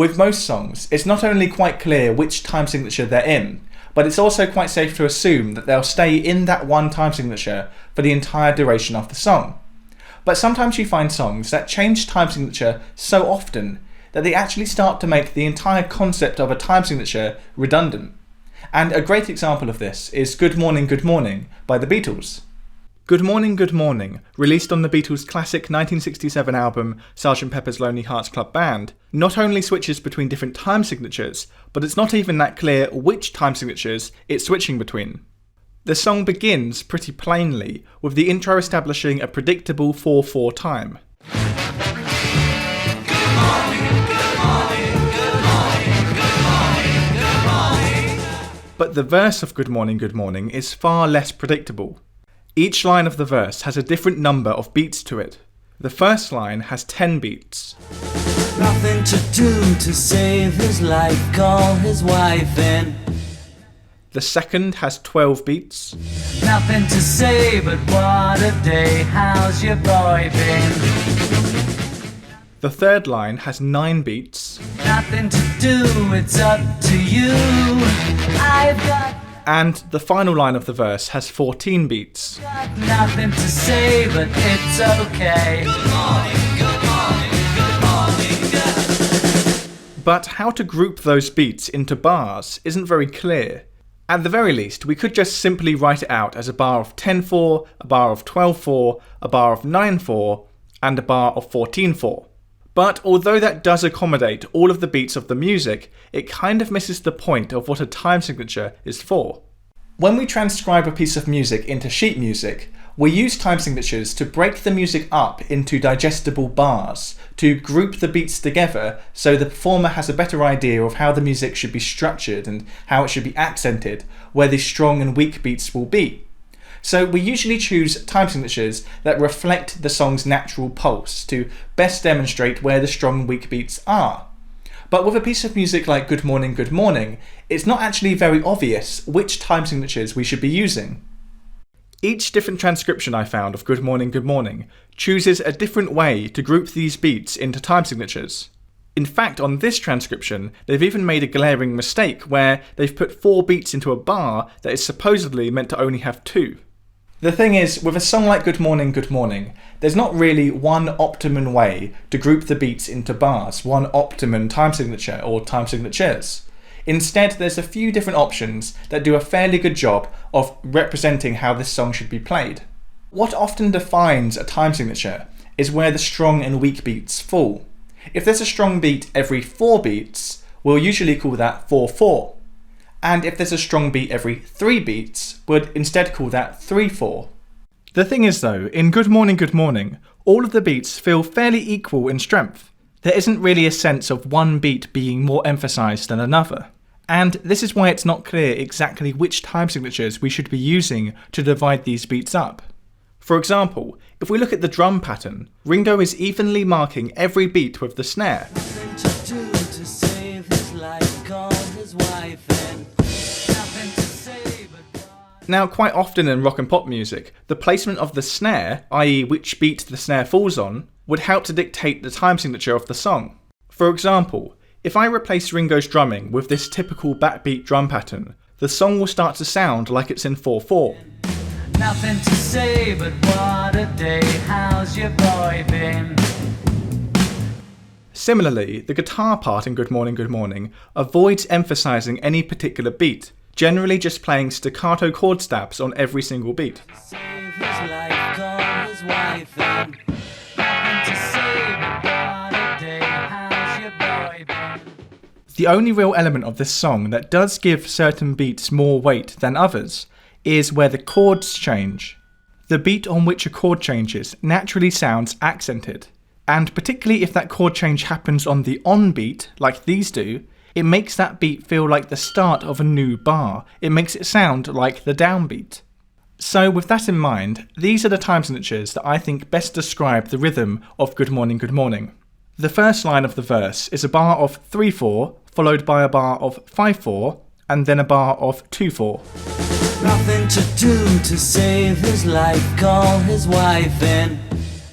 With most songs, it's not only quite clear which time signature they're in, but it's also quite safe to assume that they'll stay in that one time signature for the entire duration of the song. But sometimes you find songs that change time signature so often that they actually start to make the entire concept of a time signature redundant. And a great example of this is Good Morning, Good Morning by the Beatles. Good Morning, released on the Beatles' classic 1967 album Sgt. Pepper's Lonely Hearts Club Band, not only switches between different time signatures, but it's not even that clear which time signatures it's switching between. The song begins pretty plainly, with the intro establishing a predictable 4/4 time. But the verse of Good Morning is far less predictable. Each line of the verse has a different number of beats to it. The first line has 10 beats. Nothing to do to save his life, call his wife in. The second has 12 beats. Nothing to say, but what a day, how's your boy been? The third line has 9 beats. Nothing to do, it's up to you. I've got And the final line of the verse has 14 beats. nothing to say, but it's okay. But how to group those beats into bars isn't very clear. At the very least, we could just simply write it out as a bar of 10/4, a bar of 12/4, a bar of 9/4, and a bar of 14/4. But although that does accommodate all of the beats of the music, it kind of misses the point of what a time signature is for. When we transcribe a piece of music into sheet music, we use time signatures to break the music up into digestible bars, to group the beats together so the performer has a better idea of how the music should be structured and how it should be accented, where the strong and weak beats will be. So we usually choose time signatures that reflect the song's natural pulse to best demonstrate where the strong and weak beats are. But with a piece of music like Good Morning, it's not actually very obvious which time signatures we should be using. Each different transcription I found of Good Morning chooses a different way to group these beats into time signatures. In fact, on this transcription, they've even made a glaring mistake where they've put 4 beats into a bar that is supposedly meant to only have 2. The thing is, with a song like Good Morning, there's not really one optimum way to group the beats into bars, one optimum time signature or time signatures. Instead, there's a few different options that do a fairly good job of representing how this song should be played. What often defines a time signature is where the strong and weak beats fall. If there's a strong beat every 4 beats, we'll usually call that 4/4. And if there's a strong beat every 3 beats, we'd instead call that 3/4. The thing is though, in Good Morning, all of the beats feel fairly equal in strength. There isn't really a sense of one beat being more emphasised than another. And this is why it's not clear exactly which time signatures we should be using to divide these beats up. For example, if we look at the drum pattern, Ringo is evenly marking every beat with the snare. Nothing to do to save his life, call his wife in. Nothing to say, but Now, quite often in rock and pop music, the placement of the snare, i.e. which beat the snare falls on, would help to dictate the time signature of the song. For example, if I replace Ringo's drumming with this typical backbeat drum pattern, the song will start to sound like it's in 4/4. nothing to say, but what a day, how's your boy been? Similarly, the guitar part in Good Morning avoids emphasising any particular beat, generally just playing staccato chord stabs on every single beat. Save his life, call his wife in. Nothing to say, but what a day, how's your boy been? The only real element of this song that does give certain beats more weight than others is where the chords change. The beat on which a chord changes naturally sounds accented, and particularly if that chord change happens on the on beat, like these do, it makes that beat feel like the start of a new bar. It makes it sound like the downbeat. So with that in mind, these are the time signatures that I think best describe the rhythm of Good Morning. The first line of the verse is a bar of 3/4, followed by a bar of 5/4, and then a bar of 2/4. Nothing to do to save his life, call his wife in.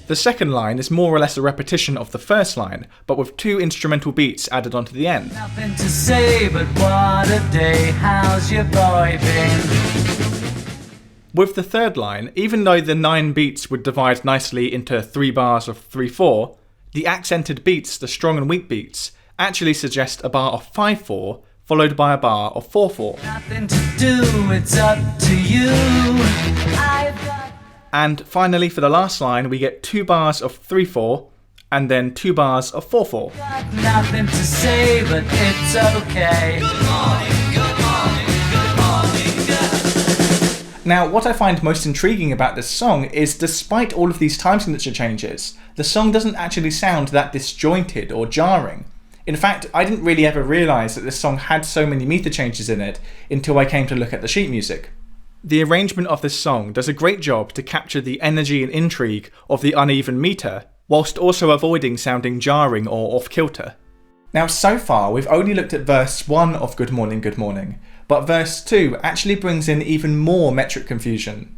The second line is more or less a repetition of the first line, but with 2 instrumental beats added onto the end. Nothing to say, but what a day, how's your boy been? With the third line, even though the 9 beats would divide nicely into 3 bars of 3/4, the accented beats, the strong and weak beats, actually suggest a bar of 5/4 followed by a bar of 4/4. Nothing to do, it's up to you. I've got And finally, for the last line, we get 2 bars of 3/4 and then 2 bars of 4/4. nothing to say, but it's okay. Good morning, good morning, good morning, girl. Now, what I find most intriguing about this song is despite all of these time signature changes, the song doesn't actually sound that disjointed or jarring. In fact, I didn't really ever realise that this song had so many meter changes in it until I came to look at the sheet music. The arrangement of this song does a great job to capture the energy and intrigue of the uneven meter, whilst also avoiding sounding jarring or off-kilter. Now, so far we've only looked at verse 1 of Good Morning, Good Morning, but verse 2 actually brings in even more metric confusion.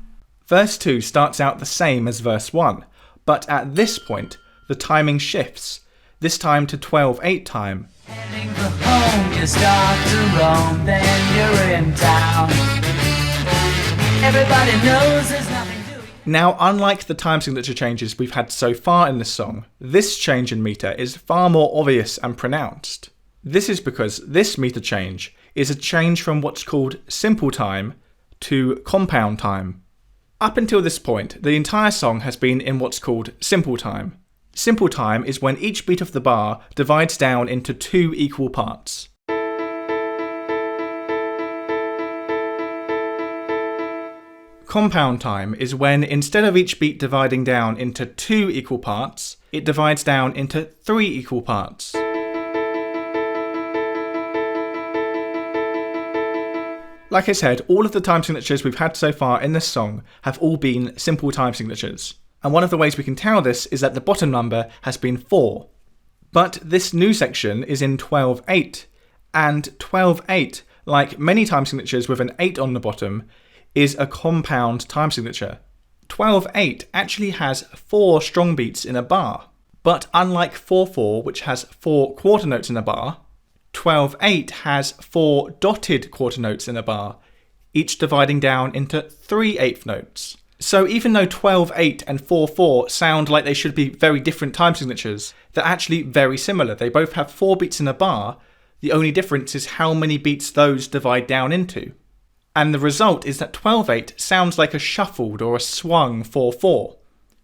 Verse 2 starts out the same as verse 1, but at this point, the timing shifts, this time to 12/8 time. Heading for home, you start to roam, then you're in town. Everybody knows there's nothing doing. Now, unlike the time signature changes we've had so far in this song, this change in meter is far more obvious and pronounced. This is because this meter change is a change from what's called simple time to compound time. Up until this point, the entire song has been in what's called simple time. Simple time is when each beat of the bar divides down into 2 equal parts. Compound time is when instead of each beat dividing down into 2 equal parts, it divides down into 3 equal parts. Like I said, all of the time signatures we've had so far in this song have all been simple time signatures. And one of the ways we can tell this is that the bottom number has been 4. But this new section is in 12/8, and 12/8, like many time signatures with an 8 on the bottom, is a compound time signature. 12/8 actually has 4 strong beats in a bar, but unlike 4/4, which has 4 quarter notes in a bar, 12/8 has 4 dotted quarter notes in a bar, each dividing down into 3 eighth notes. So even though 12/8 and 4/4 sound like they should be very different time signatures, they're actually very similar. They both have 4 beats in a bar, the only difference is how many beats those divide down into. And the result is that 12/8 sounds like a shuffled or a swung 4/4.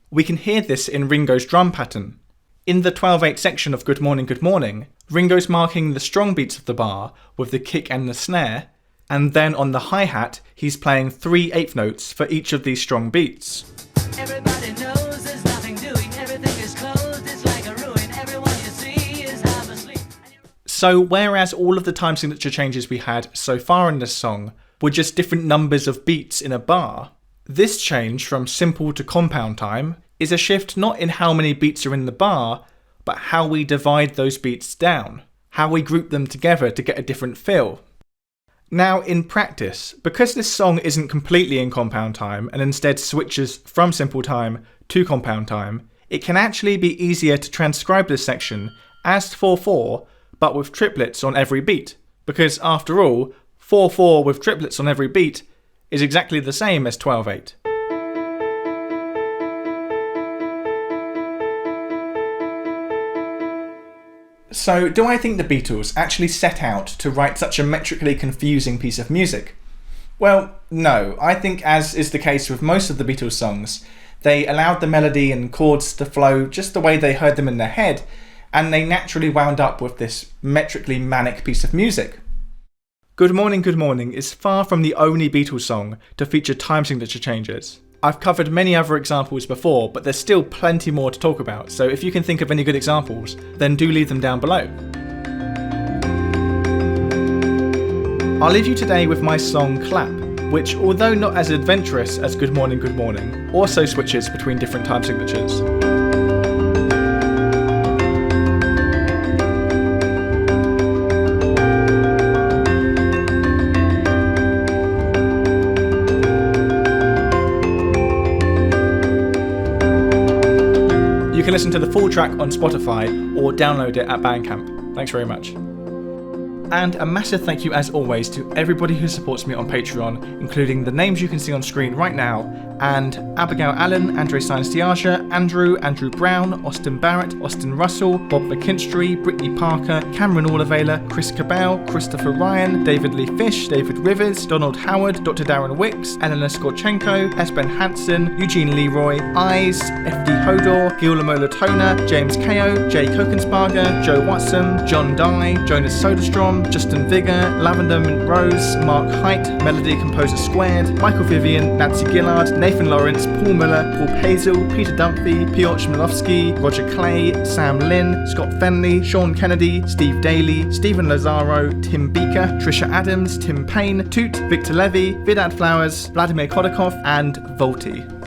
We can hear this in Ringo's drum pattern. In the 12/8 section of Good Morning, Good Morning, Ringo's marking the strong beats of the bar with the kick and the snare, and then on the hi-hat, he's playing 3 eighth notes for each of these strong beats. Everybody knows there's nothing doing, everything is closed, it's like a ruin, everyone you see is half asleep. So whereas all of the time signature changes we had so far in this song were just different numbers of beats in a bar, this change from simple to compound time is a shift not in how many beats are in the bar, but how we divide those beats down, how we group them together to get a different feel. Now, in practice, because this song isn't completely in compound time and instead switches from simple time to compound time, it can actually be easier to transcribe this section as 4/4 but with triplets on every beat, because after all, 4/4 with triplets on every beat is exactly the same as 12/8. So, do I think the Beatles actually set out to write such a metrically confusing piece of music? Well, no. I think, as is the case with most of the Beatles songs, they allowed the melody and chords to flow just the way they heard them in their head, and they naturally wound up with this metrically manic piece of music. Good Morning is far from the only Beatles song to feature time signature changes. I've covered many other examples before, but there's still plenty more to talk about, so if you can think of any good examples, then do leave them down below. I'll leave you today with my song Clap, which, although not as adventurous as Good Morning, also switches between different time signatures. listen to the full track on Spotify or download it at Bandcamp. Thanks very much. And a massive thank you as always to everybody who supports me on Patreon, including the names you can see on screen right now, and Abigail Allen, Andre Sainz-Diaja, Andrew Brown, Austin Barrett, Austin Russell, Bob McKinstry, Brittany Parker, Cameron Allavaler, Chris Cabell, Christopher Ryan, David Lee Fish, David Rivers, Donald Howard, Dr. Darren Wicks, Eleanor Skorchenko, Esben Hansen, Eugene Leroy, Eyes, FD Hodor, Guillermo Latona, James Ko, Jay Kokensparger, Joe Watson, John Dye, Jonas Soderstrom, Justin Vigor, Lavender Mint Rose, Mark Height, Melody Composer Squared, Michael Vivian, Nancy Gillard, Nathan Lawrence, Paul Miller, Paul Pazel, Peter Dunphy, Piotr Chmielowski, Roger Clay, Sam Lynn, Scott Fenley, Sean Kennedy, Steve Daly, Stephen Lazaro, Tim Beaker, Trisha Adams, Tim Payne, Toot, Victor Levy, Vidad Flowers, Vladimir Kodakov, and Volti.